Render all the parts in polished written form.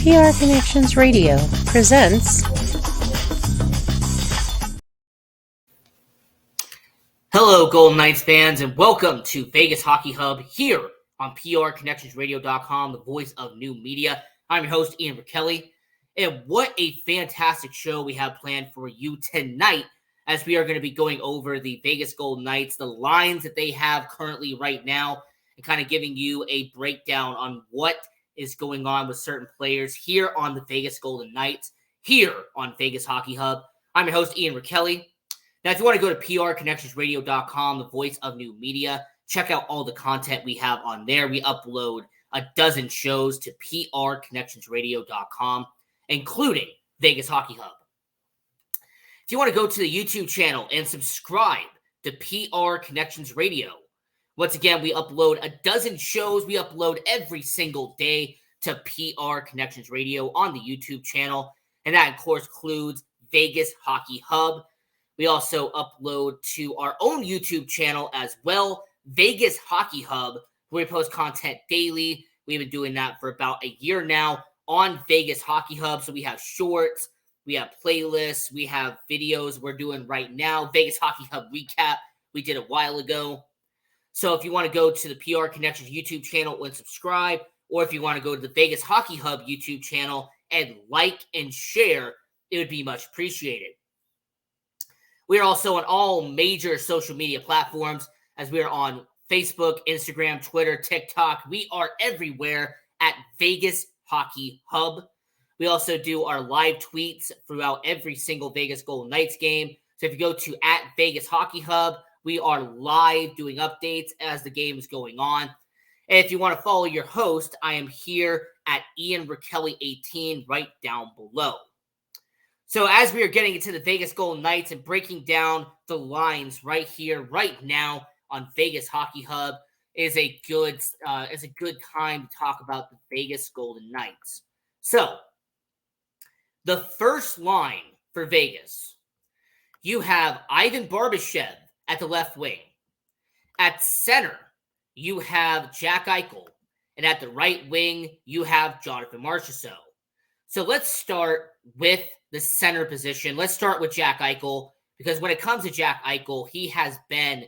PR Connections Radio presents Hello, Golden Knights fans, and welcome to Vegas Hockey Hub here on PRConnectionsRadio.com, the voice of new media. I'm your host, Ian Rachiele, and what a fantastic show we have planned for you tonight as we are going to be going over the Vegas Golden Knights, the lines that they have currently right now, and kind of giving you a breakdown on what is going on with certain players here on the Vegas Golden Knights, here on Vegas Hockey Hub. I'm your host, Ian Rachiele. Now, if you want to go to PRConnectionsRadio.com, the voice of new media, check out all the content we have on there. We upload a dozen shows to PRConnectionsRadio.com, including Vegas Hockey Hub. If you want to go to the YouTube channel and subscribe to PR Connections Radio, once again, we upload a dozen shows. We upload every single day to PR Connections Radio on the YouTube channel, and that, of course, includes Vegas Hockey Hub. We also upload to our own YouTube channel as well, Vegas Hockey Hub, where we post content daily. We've been doing that for about a year now on Vegas Hockey Hub. So we have shorts, we have playlists, we have videos we're doing right now. Vegas Hockey Hub recap we did a while ago. So if you want to go to the PR Connections YouTube channel and subscribe, or if you want to go to the Vegas Hockey Hub YouTube channel and like and share, it would be much appreciated. We are also on all major social media platforms, as we are on Facebook, Instagram, Twitter, TikTok. We are everywhere at Vegas Hockey Hub. We also do our live tweets throughout every single Vegas Golden Knights game. So if you go to at Vegas Hockey Hub, we are live doing updates as the game is going on. And if you want to follow your host, I am here at Ian Rachiele 18 right down below. So as we are getting into the Vegas Golden Knights and breaking down the lines right here, right now on Vegas Hockey Hub, is a good time to talk about the Vegas Golden Knights. So the first line for Vegas, you have Ivan Barbashev at the left wing. At center, you have Jack Eichel, and at the right wing, you have Jonathan Marchessault. So let's start with the center position. Let's start with Jack Eichel, because when it comes to Jack Eichel, he has been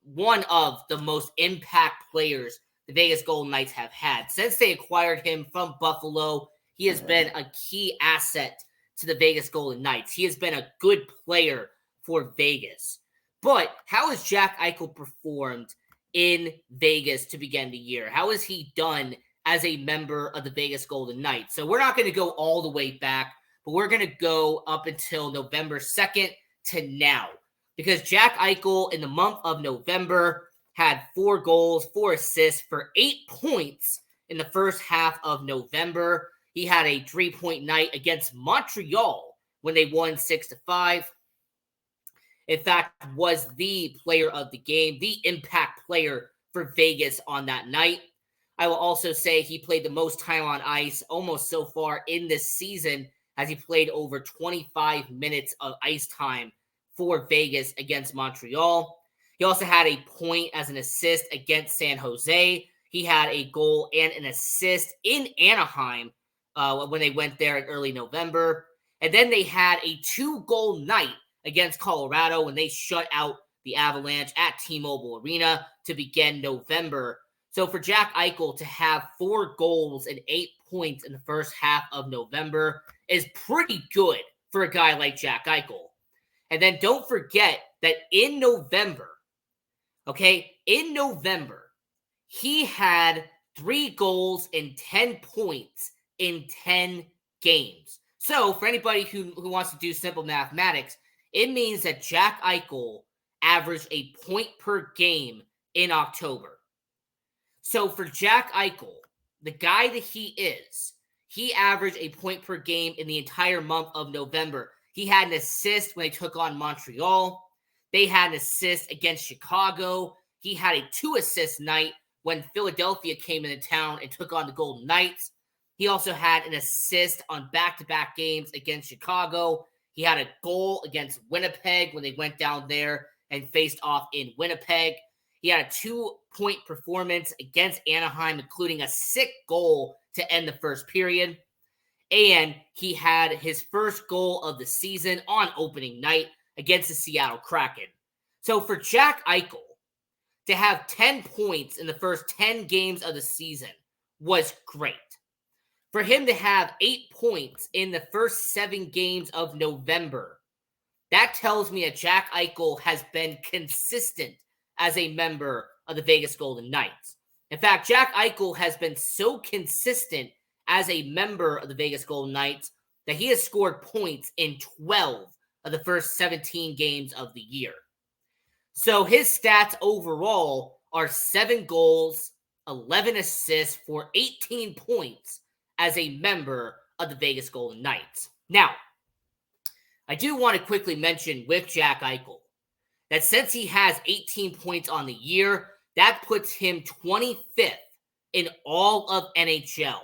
one of the most impact players the Vegas Golden Knights have had. Since they acquired him from Buffalo, he has been a key asset to the Vegas Golden Knights. He has been a good player for Vegas. But how has Jack Eichel performed in Vegas to begin the year? How has he done as a member of the Vegas Golden Knights? So we're not going to go all the way back, but we're going to go up until November 2nd to now. Because Jack Eichel in the month of November had 4 goals, 4 assists for 8 points in the first half of November. He had a 3-point night against Montreal when they won 6-5. In fact, was the player of the game, the impact player for Vegas on that night. I will also say he played the most time on ice almost so far in this season, as he played over 25 minutes of ice time for Vegas against Montreal. He also had a point as an assist against San Jose. He had a goal and an assist in Anaheim when they went there in early November. And then they had a 2-goal night against Colorado when they shut out the Avalanche at T-Mobile Arena to begin November. So for Jack Eichel to have 4 goals and 8 points in the first half of November is pretty good for a guy like Jack Eichel. And then don't forget that in November, he had 3 goals and 10 points in 10 games. So for anybody who wants to do simple mathematics, it means that Jack Eichel averaged a point per game in October. So for Jack Eichel, the guy that he is, he averaged a point per game in the entire month of November. He had an assist when they took on Montreal. They had an assist against Chicago. He had a 2-assist night when Philadelphia came into town and took on the Golden Knights. He also had an assist on back-to-back games against Chicago. He had a goal against Winnipeg when they went down there and faced off in Winnipeg. He had a 2-point performance against Anaheim, including a sick goal to end the first period. And he had his first goal of the season on opening night against the Seattle Kraken. So for Jack Eichel to have 10 points in the first 10 games of the season was great. For him to have 8 points in the first 7 games of November, that tells me that Jack Eichel has been consistent as a member of the Vegas Golden Knights. In fact, Jack Eichel has been so consistent as a member of the Vegas Golden Knights that he has scored points in 12 of the first 17 games of the year. So his stats overall are 7 goals, 11 assists for 18 points as a member of the Vegas Golden Knights. Now, I do want to quickly mention with Jack Eichel that since he has 18 points on the year, that puts him 25th in all of NHL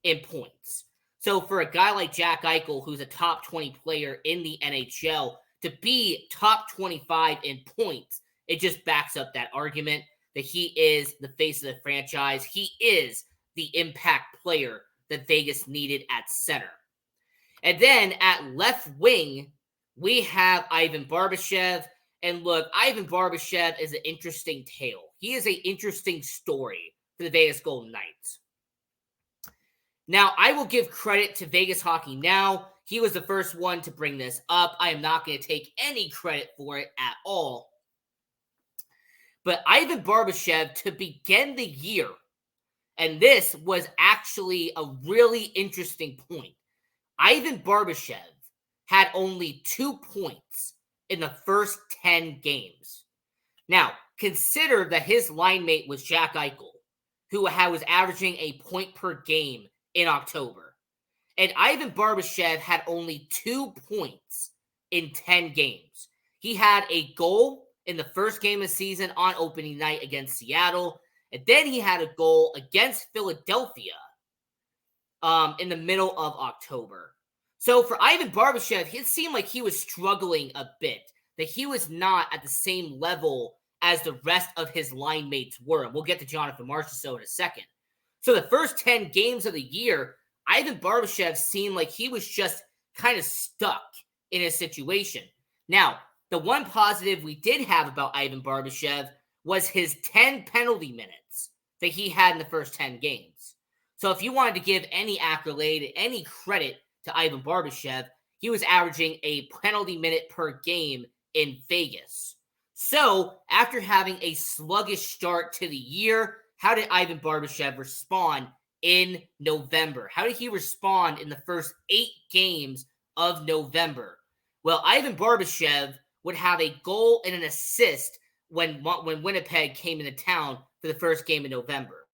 in points. So for a guy like Jack Eichel, who's a top 20 player in the NHL, to be top 25 in points, it just backs up that argument that he is the face of the franchise. He is the impact player that Vegas needed at center. And then at left wing, we have Ivan Barbashev. And look, Ivan Barbashev is an interesting tale. He is an interesting story for the Vegas Golden Knights. Now, I will give credit to Vegas Hockey Now. He was the first one to bring this up. I am not going to take any credit for it at all. But Ivan Barbashev, to begin the year, and this was actually a really interesting point, Ivan Barbashev had only 2 points in the first 10 games. Now, consider that his line mate was Jack Eichel, who was averaging a point per game in October. And Ivan Barbashev had only 2 points in 10 games. He had a goal in the first game of the season on opening night against Seattle, and then he had a goal against Philadelphia in the middle of October. So for Ivan Barbashev, it seemed like he was struggling a bit, that he was not at the same level as the rest of his line mates were. And we'll get to Jonathan Marchessault in a second. So the first 10 games of the year, Ivan Barbashev seemed like he was just kind of stuck in his situation. Now, the one positive we did have about Ivan Barbashev was his 10 penalty minutes that he had in the first 10 games. So if you wanted to give any accolade, any credit to Ivan Barbashev, he was averaging a penalty minute per game in Vegas. So after having a sluggish start to the year, how did Ivan Barbashev respond in November? How did he respond in the first 8 games of November? Well, Ivan Barbashev would have a goal and an assist when Winnipeg came into town for the first game in November.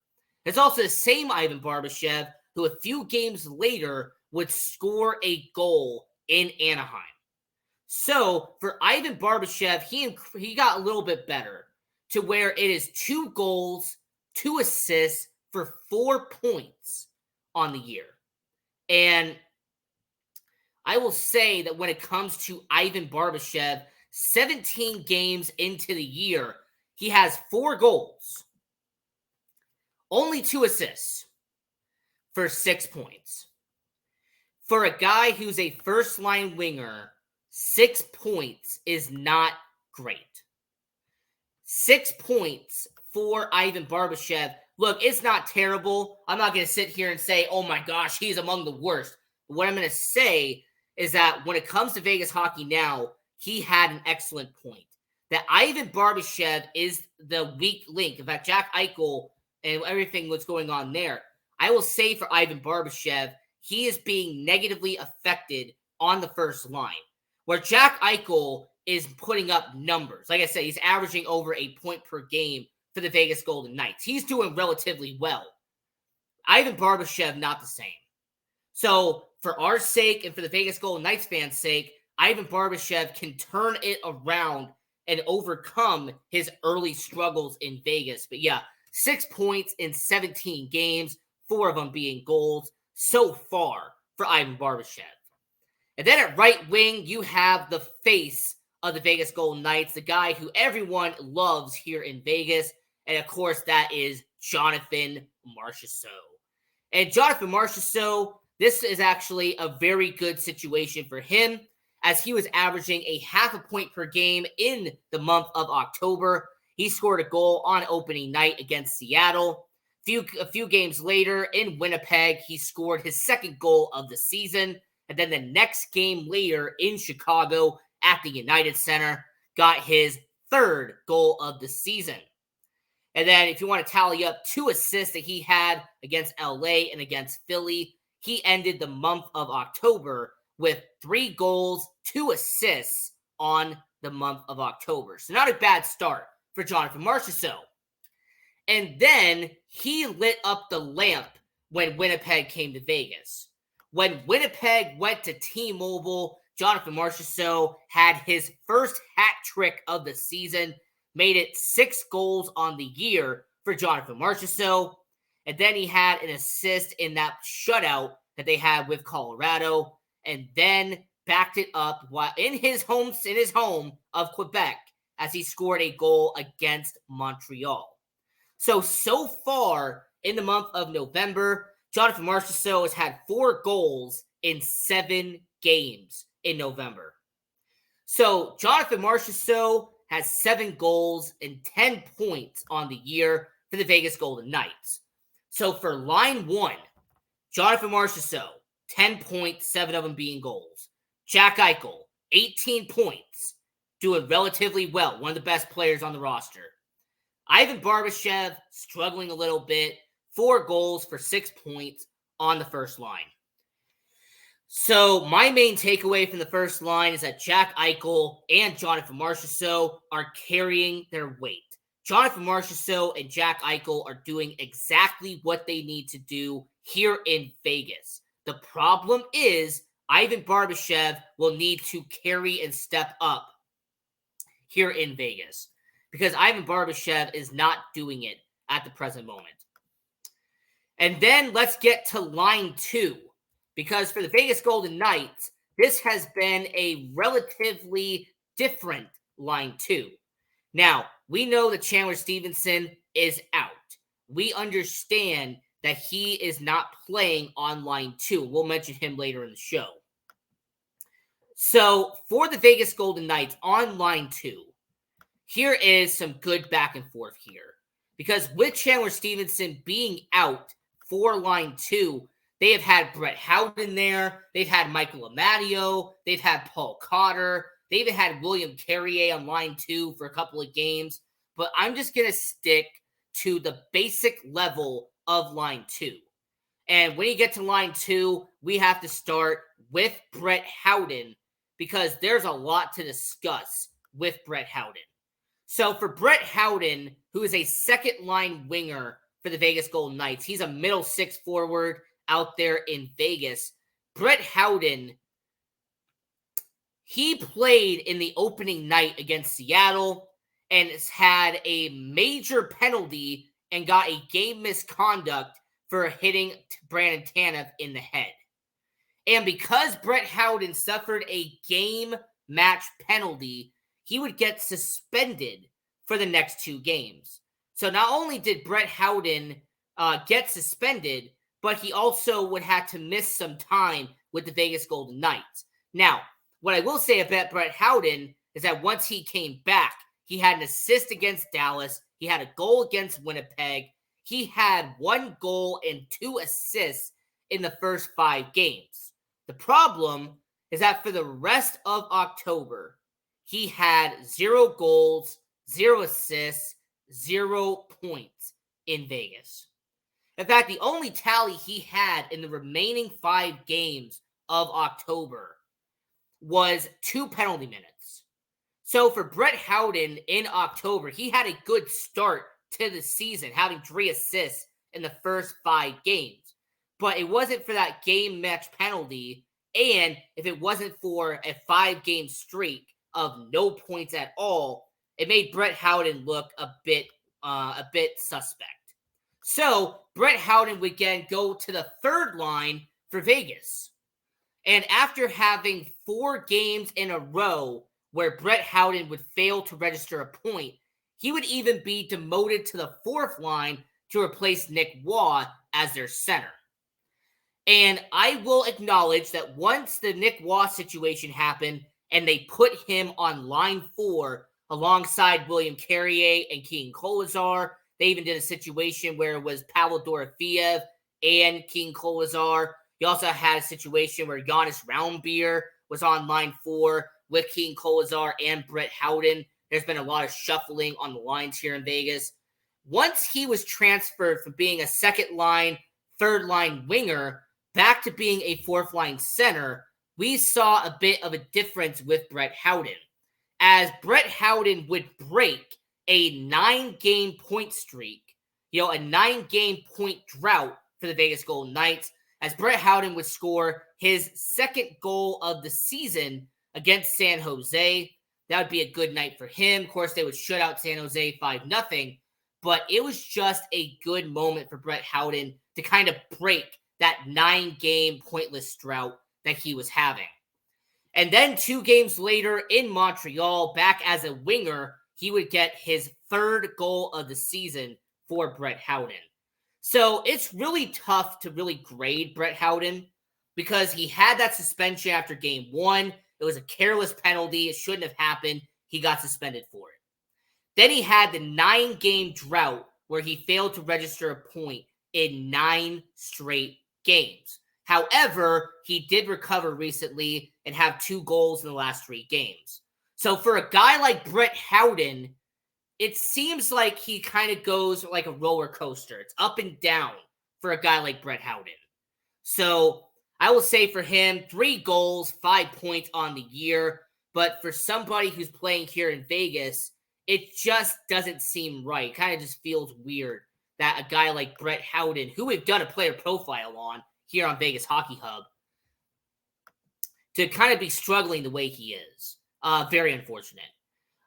It's also the same Ivan Barbashev who a few games later would score a goal in Anaheim. So for Ivan Barbashev, he got a little bit better to where it is 2 goals, 2 assists for 4 points on the year. And I will say that when it comes to Ivan Barbashev, 17 games into the year, he has 4 goals, only 2 assists for 6 points. For a guy who's a first-line winger, 6 points is not great. 6 points for Ivan Barbashev. Look, it's not terrible. I'm not going to sit here and say, oh my gosh, he's among the worst. What I'm going to say is that when it comes to Vegas Hockey Now, he had an excellent point. That Ivan Barbashev is the weak link. In fact, Jack Eichel and everything that's going on there, I will say for Ivan Barbashev, he is being negatively affected on the first line. Where Jack Eichel is putting up numbers. Like I said, he's averaging over a point per game for the Vegas Golden Knights. He's doing relatively well. Ivan Barbashev, not the same. So for our sake and for the Vegas Golden Knights fans' sake, Ivan Barbashev can turn it around and overcome his early struggles in Vegas. But yeah, 6 points in 17 games, 4 of them being goals so far for Ivan Barbashev. And then at right wing, you have the face of the Vegas Golden Knights, the guy who everyone loves here in Vegas. And of course, that is Jonathan Marchessault. And Jonathan Marchessault, this is actually a very good situation for him, as he was averaging a half a point per game in the month of October. He scored a goal on opening night against Seattle. A few games later in Winnipeg, he scored his second goal of the season. And then the next game later in Chicago at the United Center, got his third goal of the season. And then if you want to tally up 2 assists that he had against LA and against Philly, he ended the month of October with 3 goals, 2 assists on the month of October. So not a bad start for Jonathan Marchessault. And then he lit up the lamp when Winnipeg came to Vegas. When Winnipeg went to T-Mobile, Jonathan Marchessault had his first hat trick of the season, made it 6 goals on the year for Jonathan Marchessault. And then he had an assist in that shutout that they had with Colorado, and then backed it up in his home of Quebec as he scored a goal against Montreal. So far in the month of November, Jonathan Marchessault has had 4 goals in 7 games in November. So Jonathan Marchessault has 7 goals and 10 points on the year for the Vegas Golden Knights. So for line 1, Jonathan Marchessault, 10 points, 7 of them being goals. Jack Eichel, 18 points, doing relatively well, one of the best players on the roster. Ivan Barbashev, struggling a little bit, 4 goals for 6 points on the first line. So my main takeaway from the first line is that Jack Eichel and Jonathan Marchessault are carrying their weight. Jonathan Marchessault and Jack Eichel are doing exactly what they need to do here in Vegas. The problem is Ivan Barbashev will need to carry and step up here in Vegas, because Ivan Barbashev is not doing it at the present moment. And then let's get to line 2, because for the Vegas Golden Knights, this has been a relatively different line 2. Now, we know that Chandler Stevenson is out. We understand that he is not playing on line 2. We'll mention him later in the show. So for the Vegas Golden Knights on line 2, here is some good back and forth here. Because with Chandler Stevenson being out for line 2, they have had Brett Howden there. They've had Michael Amadio. They've had Paul Cotter. They even had William Carrier on line 2 for a couple of games. But I'm just going to stick to the basic level of line 2. And when you get to line 2, we have to start with Brett Howden, because there's a lot to discuss with Brett Howden. So for Brett Howden, who is a second-line winger for the Vegas Golden Knights, he's a middle 6 forward out there in Vegas. Brett Howden, he played in the opening night against Seattle and has had a major penalty and got a game misconduct for hitting Brandon Tanev in the head. And because Brett Howden suffered a game match penalty, he would get suspended for the next 2 games. So not only did Brett Howden get suspended, but he also would have to miss some time with the Vegas Golden Knights. Now, what I will say about Brett Howden is that once he came back, he had an assist against Dallas. He had a goal against Winnipeg. He had 1 goal and 2 assists in the first 5 games. The problem is that for the rest of October, he had 0 goals, 0 assists, 0 points in Vegas. In fact, the only tally he had in the remaining 5 games of October was 2 penalty minutes. So for Brett Howden in October, he had a good start to the season, having 3 assists in the first 5 games. But it wasn't for that game match penalty, and if it wasn't for a 5-game streak of no points at all, it made Brett Howden look a bit suspect. So Brett Howden would again go to the third line for Vegas. And after having 4 games in a row where Brett Howden would fail to register a point, he would even be demoted to the 4th line to replace Nick Waugh as their center. And I will acknowledge that once the Nick Wass situation happened and they put him on line 4 alongside William Carrier and King Kolazar, they even did a situation where it was Pavel Dorofeev and King Kolazar. You also had a situation where Giannis Raumbier was on line 4 with King Kolazar and Brett Howden. There's been a lot of shuffling on the lines here in Vegas. Once he was transferred from being a second line, third line winger back to being a fourth line center, we saw a bit of a difference with Brett Howden. As Brett Howden would break a 9-game point streak, a 9-game point drought for the Vegas Golden Knights, as Brett Howden would score his second goal of the season against San Jose. That would be a good night for him. Of course, they would shut out San Jose 5-0, but it was just a good moment for Brett Howden to kind of break that 9-game pointless drought that he was having. And then 2 games later in Montreal, back as a winger, he would get his third goal of the season for Brett Howden. So it's really tough to really grade Brett Howden because he had that suspension after game 1. It was a careless penalty. It shouldn't have happened. He got suspended for it. Then he had the 9-game drought where he failed to register a point in 9 straight games. However, he did recover recently and have 2 goals in the last 3 games. So for a guy like Brett Howden, it seems like he kind of goes like a roller coaster. It's up and down for a guy like Brett Howden. So I will say for him, 3 goals, 5 points on the year. But for somebody who's playing here in Vegas, it just doesn't seem right. It kind of just feels weird that a guy like Brett Howden, who we've done a player profile on here on Vegas Hockey Hub, to kind of be struggling the way he is. Very unfortunate.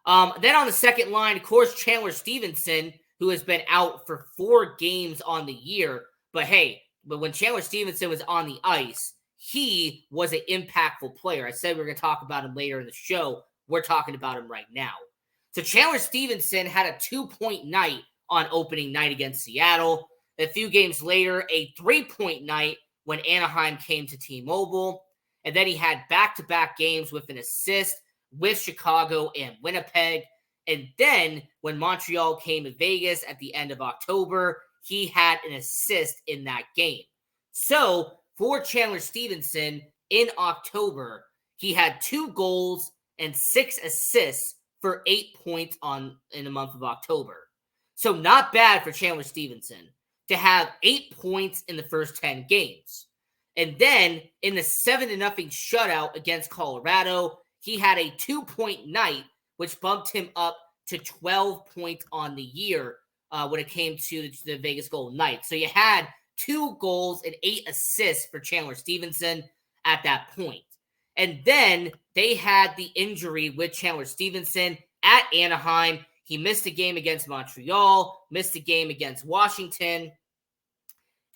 Then on the second line, of course, Chandler Stevenson, who has been out for 4 games on the year. But when Chandler Stevenson was on the ice, he was an impactful player. I said we were going to talk about him later in the show. We're talking about him right now. So Chandler Stevenson had a 2-point night on opening night against Seattle. A few games later, a 3-point night when Anaheim came to T-Mobile. And then he had back-to-back games with an assist with Chicago and Winnipeg. And then when Montreal came to Vegas at the end of October, he had an assist in that game. So for Chandler Stevenson in October, he had 2 goals and 6 assists for 8 points in the month of October. So not bad for Chandler Stevenson to have 8 points in the first 10 games. And then in the 7-0 shutout against Colorado, he had a 2-point night, which bumped him up to 12 points on the year when it came to the Vegas Golden Knights. So you had 2 goals and 8 assists for Chandler Stevenson at that point. And then they had the injury with Chandler Stevenson at Anaheim. He missed a game against Montreal, missed a game against Washington,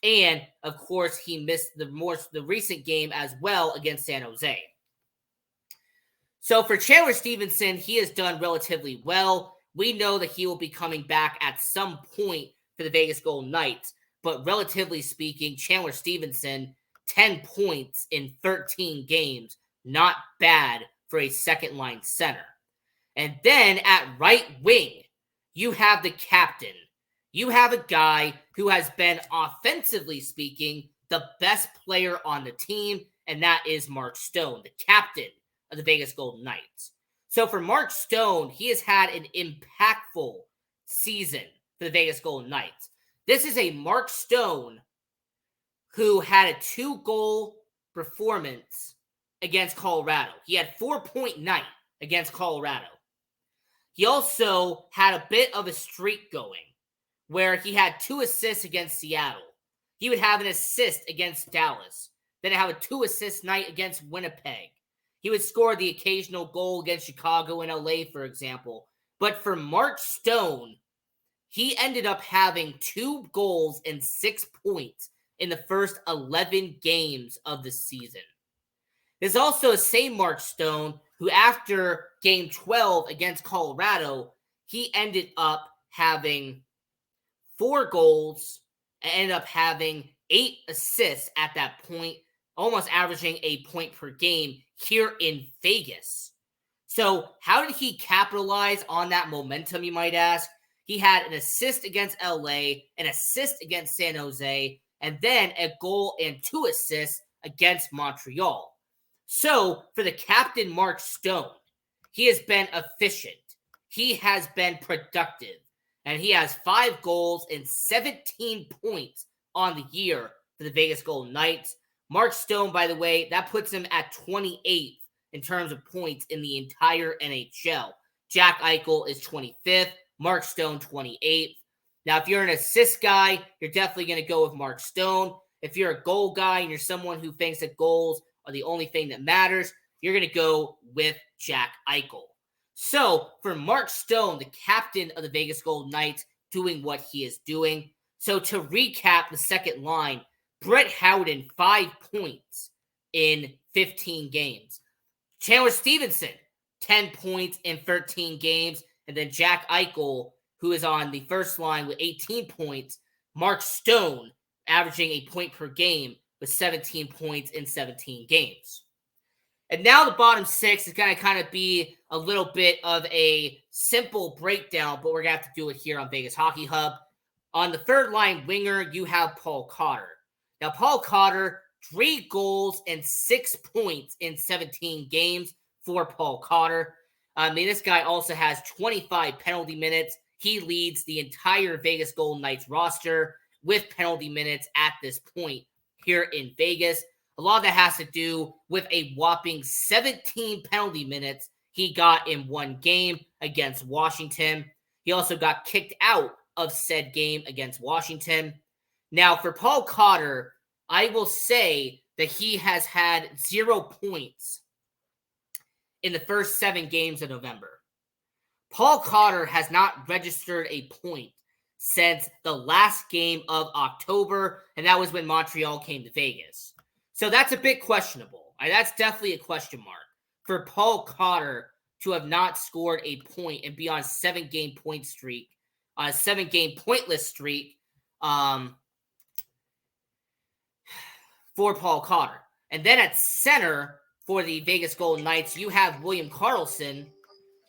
and of course he missed the recent game as well against San Jose. So for Chandler Stevenson, he has done relatively well. We know that he will be coming back at some point for the Vegas Golden Knights, but relatively speaking, Chandler Stevenson, 10 points in 13 games, not bad for a second-line center. And then at right wing, you have the captain. You have a guy who has been, offensively speaking, the best player on the team, and that is Mark Stone, the captain of the Vegas Golden Knights. So for Mark Stone, he has had an impactful season for the Vegas Golden Knights. This is a Mark Stone who had a 2-goal performance against Colorado. He had 4-point night against Colorado. He also had a bit of a streak going where he had 2 assists against Seattle. He would have an assist against Dallas. Then have a 2-assist night against Winnipeg. He would score the occasional goal against Chicago and LA, for example. But for Mark Stone, he ended up having 2 goals and 6 points in the first 11 games of the season. There's also the same Mark Stone who, after Game 12 against Colorado, he ended up having 4 goals and ended up having 8 assists at that point, almost averaging a point per game here in Vegas. So how did he capitalize on that momentum, you might ask? He had an assist against LA, an assist against San Jose, and then a goal and 2 assists against Montreal. So for the captain, Mark Stone, he has been efficient. He has been productive. And he has 5 goals and 17 points on the year for the Vegas Golden Knights. Mark Stone, by the way, that puts him at 28th in terms of points in the entire NHL. Jack Eichel is 25th. Mark Stone, 28th. Now, if you're an assist guy, you're definitely going to go with Mark Stone. If you're a goal guy and you're someone who thinks that goals are the only thing that matters, you're going to go with Jack Eichel. So, for Mark Stone, the captain of the Vegas Golden Knights, doing what he is doing. So, to recap the second line, Brett Howden, 5 points in 15 games. Chandler Stevenson, 10 points in 13 games. And then Jack Eichel, who is on the first line with 18 points. Mark Stone, averaging a point per game with 17 points in 17 games. And now the bottom 6 is going to kind of be a little bit of a simple breakdown, but we're going to have to do it here on Vegas Hockey Hub. On the third line winger, you have Paul Cotter. Now, Paul Cotter, 3 goals and 6 points in 17 games for Paul Cotter. This guy also has 25 penalty minutes. He leads the entire Vegas Golden Knights roster with penalty minutes at this point here in Vegas. A lot of that has to do with a whopping 17 penalty minutes he got in one game against Washington. He also got kicked out of said game against Washington. Now, for Paul Cotter, I will say that he has had 0 points in the first 7 games of November. Paul Cotter has not registered a point since the last game of October, and that was when Montreal came to Vegas. So that's a bit questionable. That's definitely a question mark for Paul Cotter to have not scored a point and be on a 7-game point streak, on a 7-game pointless streak for Paul Cotter. And then at center for the Vegas Golden Knights, you have William Karlsson.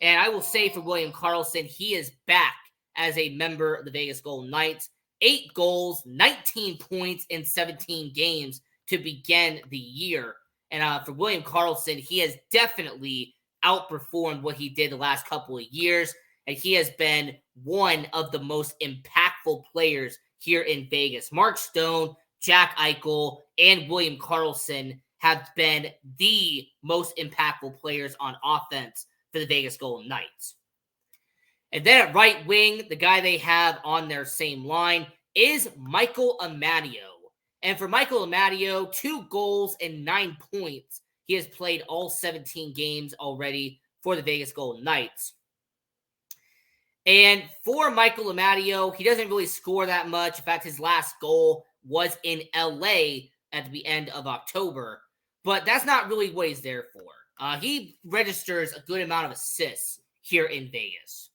And I will say for William Karlsson, he is back as a member of the Vegas Golden Knights. 8 goals, 19 points in 17 games to begin the year. And for William Karlsson, he has definitely outperformed what he did the last couple of years. And he has been one of the most impactful players here in Vegas. Mark Stone, Jack Eichel, and William Karlsson have been the most impactful players on offense for the Vegas Golden Knights. And then at right wing, the guy they have on their same line is Michael Amadio. And for Michael Amadio, 2 goals and 9 points. He has played all 17 games already for the Vegas Golden Knights. And for Michael Amadio, he doesn't really score that much. In fact, his last goal was in LA at the end of October. But that's not really what he's there for. He registers a good amount of assists here in Vegas.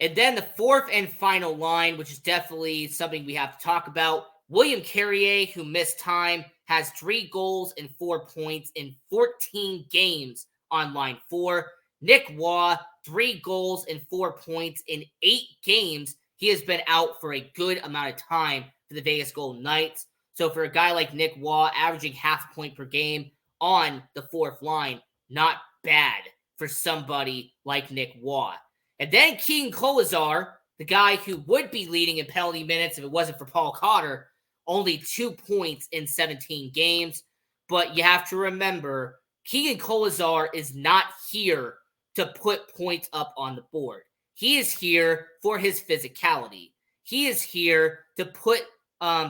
And then the fourth and final line, which is definitely something we have to talk about. William Carrier, who missed time, has 3 goals and 4 points in 14 games on line 4. Nick Waugh, 3 goals and 4 points in 8 games. He has been out for a good amount of time for the Vegas Golden Knights. So for a guy like Nick Waugh, averaging half a point per game on the fourth line, not bad for somebody like Nick Waugh. And then Keegan Kolesar, the guy who would be leading in penalty minutes if it wasn't for Paul Cotter, only 2 points in 17 games. But you have to remember, Keegan Kolesar is not here to put points up on the board. He is here for his physicality. He is here to put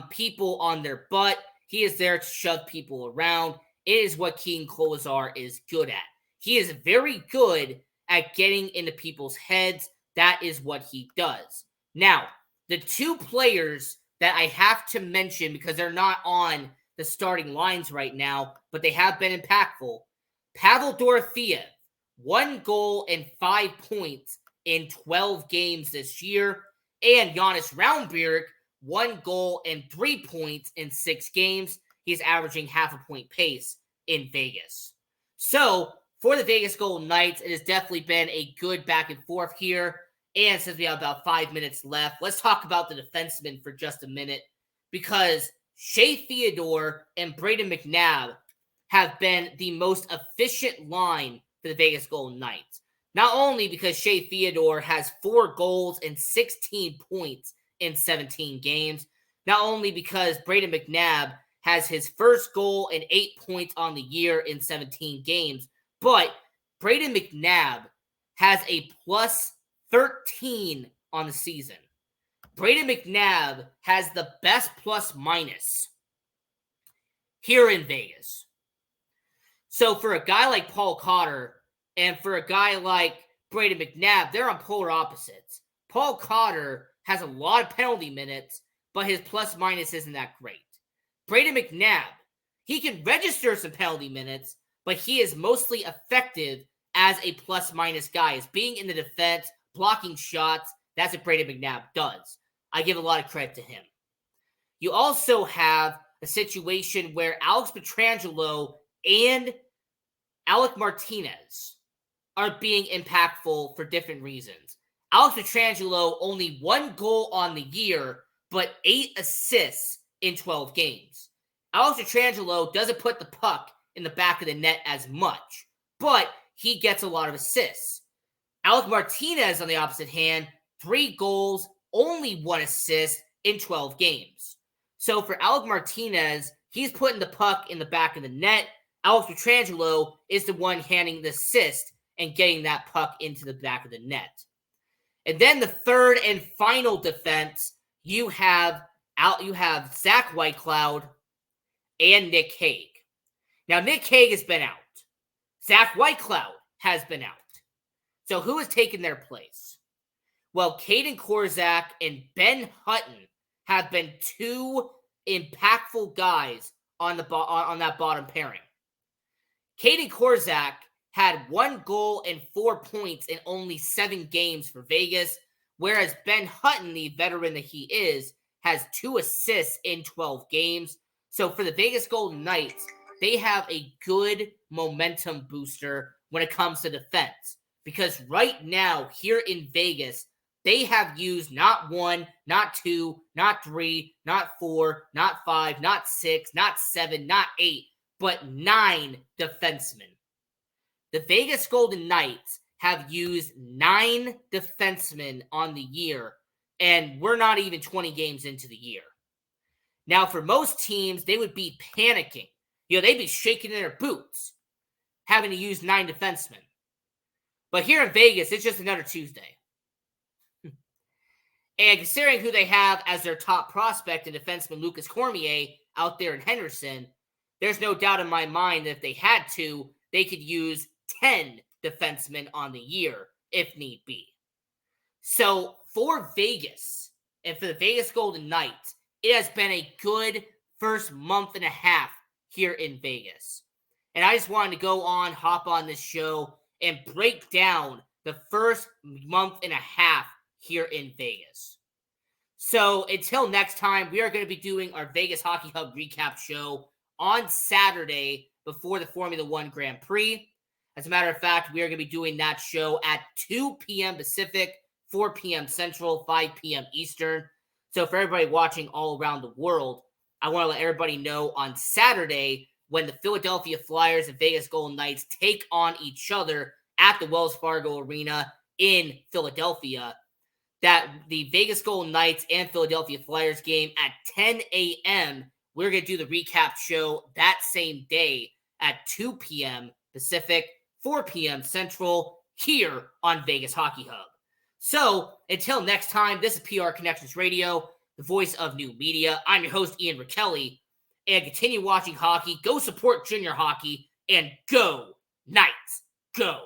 people on their butt. He is there to shove people around. It is what Keegan Kolesar is good at. He is very good at getting into people's heads. That is what he does. Now, the 2 players that I have to mention, because they're not on the starting lines right now, but they have been impactful. Pavel Dorofeev, 1 goal and 5 points in 12 games this year. And Jonas Raunberg, 1 goal and 3 points in 6 games. He's averaging half a point pace in Vegas. So for the Vegas Golden Knights, it has definitely been a good back and forth here. And since we have about 5 minutes left, let's talk about the defensemen for just a minute, because Shea Theodore and Braden McNabb have been the most efficient line for the Vegas Golden Knights. Not only because Shea Theodore has 4 goals and 16 points in 17 games, not only because Braden McNabb has his first goal and 8 points on the year in 17 games, but Braden McNabb has a plus 13 on the season. Braden McNabb has the best plus minus here in Vegas. So for a guy like Paul Cotter and for a guy like Braden McNabb, they're on polar opposites. Paul Cotter has a lot of penalty minutes, but his plus minus isn't that great. Braden McNabb, he can register some penalty minutes, but he is mostly effective as a plus minus guy, as being in the defense, blocking shots. That's what Braden McNabb does. I give a lot of credit to him. You also have a situation where Alex Pietrangelo and Alec Martinez are being impactful for different reasons. Alex Pietrangelo, only 1 goal on the year, but 8 assists in 12 games. Alex Pietrangelo doesn't put the puck in the back of the net as much, but he gets a lot of assists. Alec Martinez, on the opposite hand, 3 goals, only 1 assist in 12 games. So for Alec Martinez, he's putting the puck in the back of the net. Alex Pietrangelo is the one handing the assist and getting that puck into the back of the net. And then the third and final defense, you have Zach Whitecloud and Nick Hague. Now, Nick Hague has been out. Zach Whitecloud has been out. So who has taken their place? Well, Caden Korzak and Ben Hutton have been 2 impactful guys on that bottom pairing. Caden Korzak had 1 goal and 4 points in only 7 games for Vegas, whereas Ben Hutton, the veteran that he is, has 2 assists in 12 games. So for the Vegas Golden Knights, they have a good momentum booster when it comes to defense. Because right now, here in Vegas, they have used not 1, not 2, not 3, not 4, not 5, not 6, not 7, not 8, but 9 defensemen. The Vegas Golden Knights have used 9 defensemen on the year, and we're not even 20 games into the year. Now, for most teams, they would be panicking. They'd be shaking in their boots, having to use 9 defensemen. But here in Vegas, it's just another Tuesday. And considering who they have as their top prospect in defenseman Lucas Cormier out there in Henderson, there's no doubt in my mind that if they had to, they could use 10 defensemen on the year if need be. So for Vegas and for the Vegas Golden Knights, it has been a good first month and a half here in Vegas. And I just wanted to hop on this show and break down the first month and a half here in Vegas. So until next time, we are going to be doing our Vegas Hockey Hub recap show on Saturday before the Formula One Grand Prix. As a matter of fact, we are going to be doing that show at 2 p.m. Pacific, 4 p.m. Central, 5 p.m. Eastern. So for everybody watching all around the world, I want to let everybody know on Saturday when the Philadelphia Flyers and Vegas Golden Knights take on each other at the Wells Fargo Arena in Philadelphia, that the Vegas Golden Knights and Philadelphia Flyers game at 10 a.m., we're going to do the recap show that same day at 2 p.m. Pacific, 4 p.m. Central, here on Vegas Hockey Hub. So, until next time, this is PR Connections Radio, the voice of new media. I'm your host, Ian Rachiele, and continue watching hockey. Go support junior hockey, and go Knights, go!